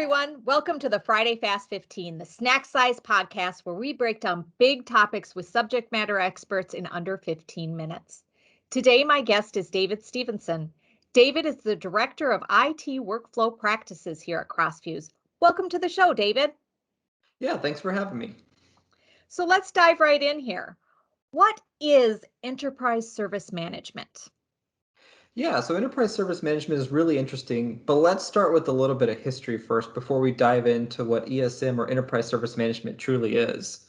everyone. Welcome to the Friday Fast 15, the snack size podcast where we break down big topics with subject matter experts in under 15 minutes. Today, my guest is David Stevenson. David is the Director of IT Workflow Practices here at Crossfuse. Welcome to the show, David. Yeah, thanks for having me. So let's dive right in here. What is enterprise service management? Yeah, so enterprise service management is really interesting, but let's start with a little bit of history first before we dive into what ESM or enterprise service management truly is.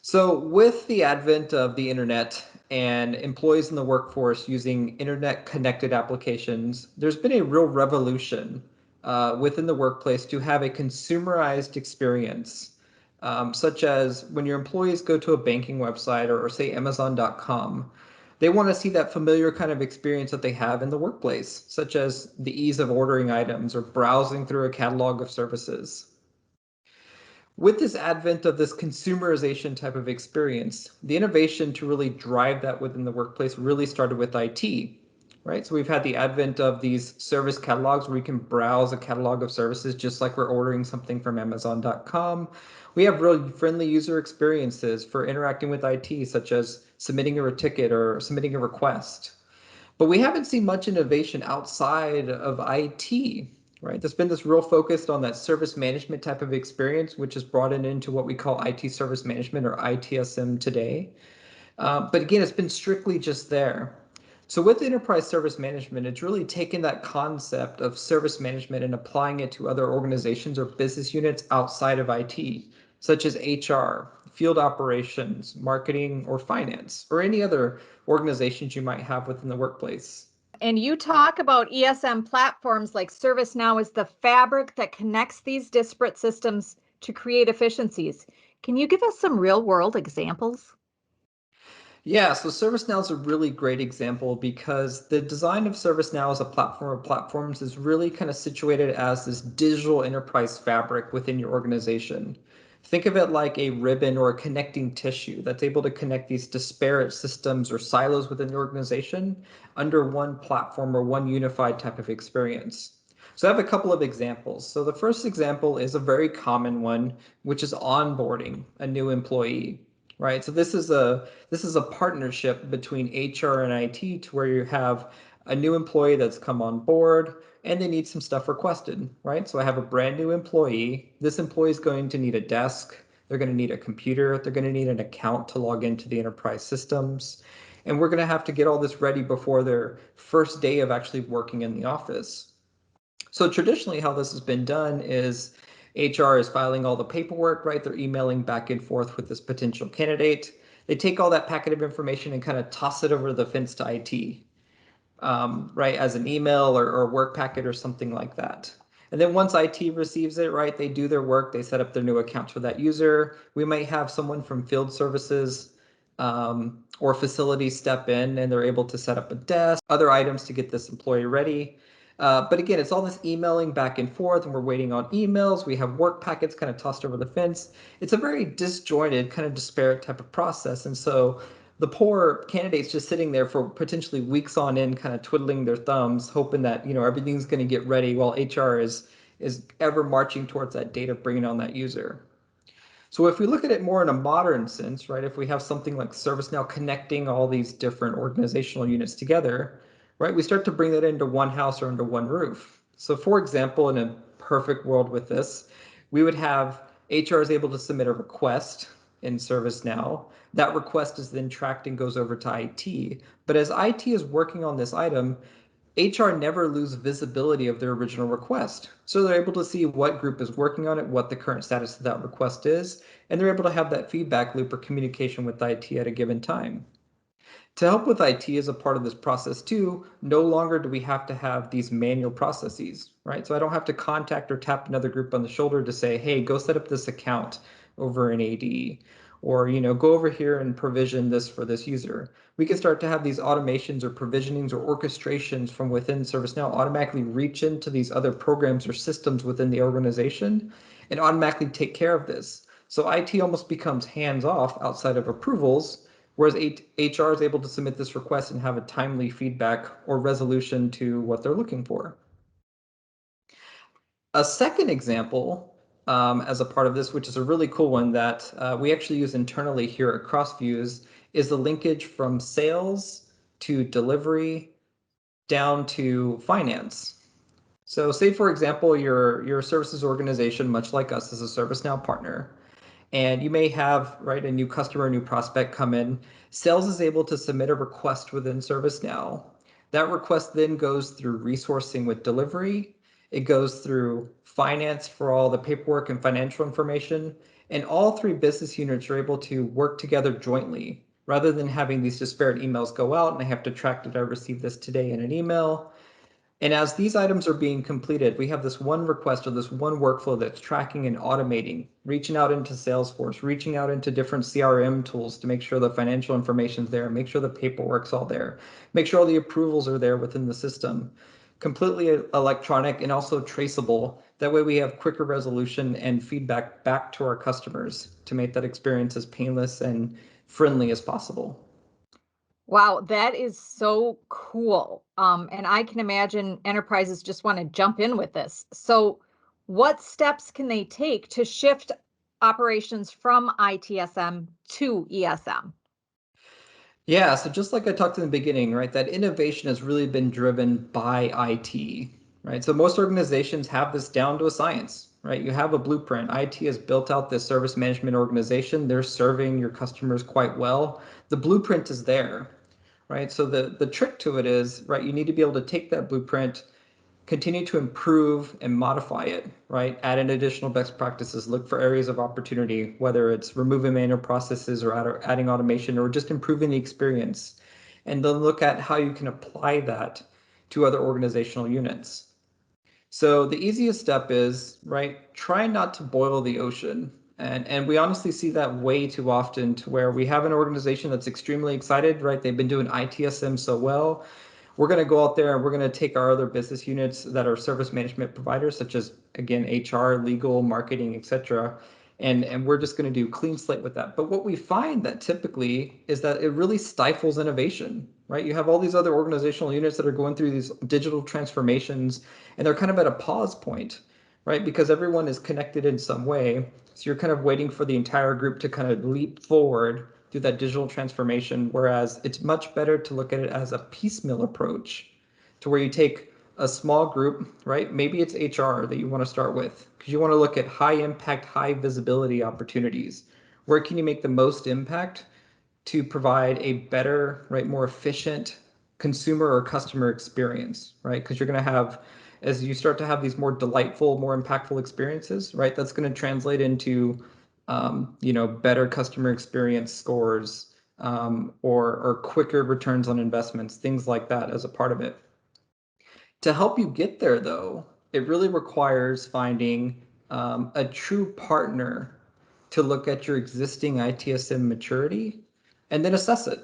So, with the advent of the internet and employees in the workforce using internet connected applications, there's been a real revolution within the workplace to have a consumerized experience, such as when your employees go to a banking website or say Amazon.com. They want to see that familiar kind of experience that they have in the workplace, such as the ease of ordering items or browsing through a catalog of services. With this advent of this consumerization type of experience, the innovation to really drive that within the workplace really started with IT, right? So we've had the advent of these service catalogs where we can browse a catalog of services just like we're ordering something from Amazon.com. We have really friendly user experiences for interacting with IT, such as submitting a ticket or submitting a request. But we haven't seen much innovation outside of IT, right? There's been this real focus on that service management type of experience, which is brought into what we call IT service management or ITSM today. But again, it's been strictly just there. So with enterprise service management, it's really taken that concept of service management and applying it to other organizations or business units outside of IT, such as HR, field operations, marketing, or finance, or any other organizations you might have within the workplace. And you talk about ESM platforms like ServiceNow as the fabric that connects these disparate systems to create efficiencies. Can you give us some real world examples? Yeah, so ServiceNow is a really great example because the design of ServiceNow as a platform of platforms is really kind of situated as this digital enterprise fabric within your organization. Think of it like a ribbon or a connecting tissue that's able to connect these disparate systems or silos within the organization under one platform or one unified type of experience. So I have a couple of examples. So the first example is a very common one, which is onboarding a new employee, right? So this is a partnership between HR and IT to where you have a new employee that's come on board and they need some stuff requested, right? So I have a brand new employee. This employee is going to need a desk. They're going to need a computer. They're going to need an account to log into the enterprise systems. And we're going to have to get all this ready before their first day of actually working in the office. So traditionally, how this has been done is HR is filing all the paperwork, right? They're emailing back and forth with this potential candidate. They take all that packet of information and kind of toss it over the fence to IT, right, as an email or work packet or something like that. And then once IT receives it, right, they do their work, they set up their new account for that user. We might have someone from field services or facilities step in and they're able to set up a desk, other items to get this employee ready. But again, it's all this emailing back and forth, and we're waiting on emails. We have work packets kind of tossed over the fence. It's a very disjointed, kind of disparate type of process. And so the poor candidates just sitting there for potentially weeks on end, kind of twiddling their thumbs, hoping that everything's going to get ready while HR is ever marching towards that date of bringing on that user. So if we look at it more in a modern sense, right, if we have something like ServiceNow connecting all these different organizational units together, right, we start to bring that into one house or under one roof. So for example, in a perfect world with this, we would have HR is able to submit a request in ServiceNow. That request is then tracked and goes over to IT. But as IT is working on this item, HR never lose visibility of their original request. So they're able to see what group is working on it, what the current status of that request is, and they're able to have that feedback loop or communication with IT at a given time. To help with IT as a part of this process too, no longer do we have to have these manual processes, right? So I don't have to contact or tap another group on the shoulder to say, hey, go set up this account over in AD, or go over here and provision this for this user. We can start to have these automations or provisionings or orchestrations from within ServiceNow automatically reach into these other programs or systems within the organization and automatically take care of this. So IT almost becomes hands off outside of approvals, whereas HR is able to submit this request and have a timely feedback or resolution to what they're looking for. A second example, as a part of this, which is a really cool one that we actually use internally here at CrossViews, is the linkage from sales to delivery down to finance. So say, for example, your services organization, much like us, is a ServiceNow partner, and you may have, right, a new customer, a new prospect come in. Sales is able to submit a request within ServiceNow. That request then goes through resourcing with delivery. It goes through finance for all the paperwork and financial information. And all three business units are able to work together jointly rather than having these disparate emails go out and I have to track, did I receive this today in an email? And as these items are being completed, we have this one request or this one workflow that's tracking and automating, reaching out into Salesforce, reaching out into different CRM tools to make sure the financial information's there, make sure the paperwork's all there, make sure all the approvals are there within the system. Completely electronic and also traceable. That way we have quicker resolution and feedback back to our customers to make that experience as painless and friendly as possible. Wow, that is so cool. And I can imagine enterprises just want to jump in with this. So, what steps can they take to shift operations from ITSM to ESM? Yeah, so just like I talked in the beginning, right, that innovation has really been driven by IT, right? So most organizations have this down to a science, right? You have a blueprint. IT has built out this service management organization. They're serving your customers quite well. The blueprint is there, right? So the trick to it is, right, you need to be able to take that blueprint, continue to improve and modify it, right? Add in additional best practices, look for areas of opportunity, whether it's removing manual processes or adding automation or just improving the experience. And then look at how you can apply that to other organizational units. So the easiest step is, right, try not to boil the ocean. And we honestly see that way too often to where we have an organization that's extremely excited, right? They've been doing ITSM so well, we're going to go out there and we're going to take our other business units that are service management providers, such as, again, HR, legal, marketing, etc. And we're just going to do clean slate with that. But what we find that typically is that it really stifles innovation, right? You have all these other organizational units that are going through these digital transformations and they're kind of at a pause point, right? Because everyone is connected in some way. So you're kind of waiting for the entire group to kind of leap forward through that digital transformation, whereas it's much better to look at it as a piecemeal approach to where you take a small group, right? Maybe it's HR that you want to start with because you want to look at high impact, high visibility opportunities. Where can you make the most impact to provide a better, right, more efficient consumer or customer experience, right? Because you're going to have, as you start to have these more delightful, more impactful experiences, right, that's going to translate into, better customer experience scores, or quicker returns on investments, things like that as a part of it. To help you get there, though, it really requires finding a true partner to look at your existing ITSM maturity and then assess it,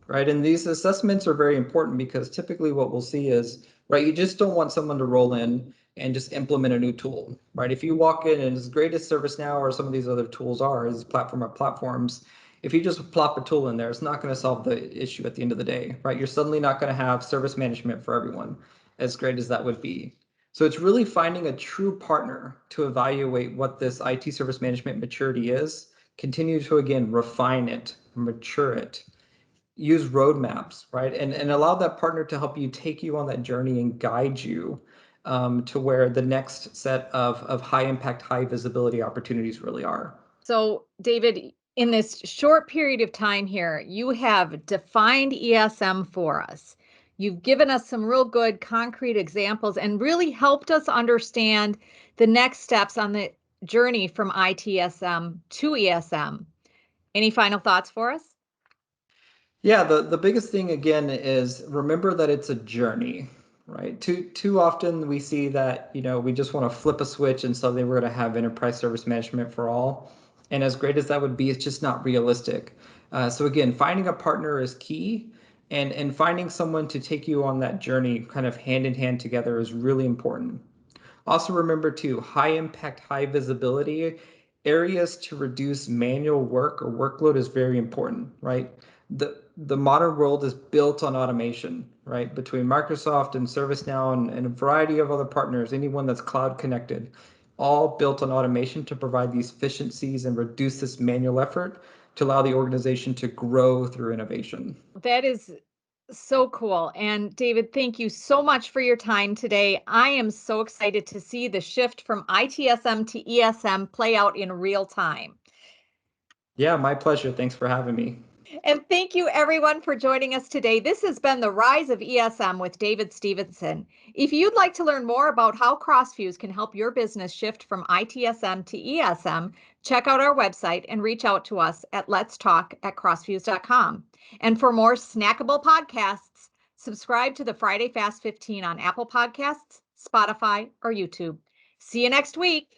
right? And these assessments are very important because typically what we'll see is, right, you just don't want someone to roll in and just implement a new tool, right? If you walk in and as great as ServiceNow or some of these other tools are, as platform of platforms, if you just plop a tool in there, it's not going to solve the issue at the end of the day, right? You're suddenly not going to have service management for everyone, as great as that would be. So it's really finding a true partner to evaluate what this IT service management maturity is, continue to, again, refine it, mature it, use roadmaps, right? And allow that partner to help you take you on that journey and guide you to where the next set of high impact, high visibility opportunities really are. So, David, in this short period of time here, you have defined ESM for us. You've given us some real good concrete examples and really helped us understand the next steps on the journey from ITSM to ESM. Any final thoughts for us? Yeah, the biggest thing again is remember that it's a journey, right? Too often we see that, we just want to flip a switch and suddenly we're going to have enterprise service management for all. And as great as that would be, it's just not realistic. So again, finding a partner is key, and finding someone to take you on that journey kind of hand in hand together is really important. Also remember too, high impact, high visibility areas to reduce manual work or workload is very important, right? The modern world is built on automation, right? Between Microsoft and ServiceNow and a variety of other partners, anyone that's cloud connected, all built on automation to provide these efficiencies and reduce this manual effort to allow the organization to grow through innovation. That is so cool. And David, thank you so much for your time today. I am so excited to see the shift from ITSM to ESM play out in real time. Yeah, my pleasure. Thanks for having me. And thank you everyone for joining us today. This has been The Rise of ESM with David Stevenson. If you'd like to learn more about how Crossfuse can help your business shift from ITSM to ESM, check out our website and reach out to us at letstalk@crossfuse.com. And for more snackable podcasts, subscribe to the Friday Fast 15 on Apple Podcasts, Spotify, or YouTube. See you next week.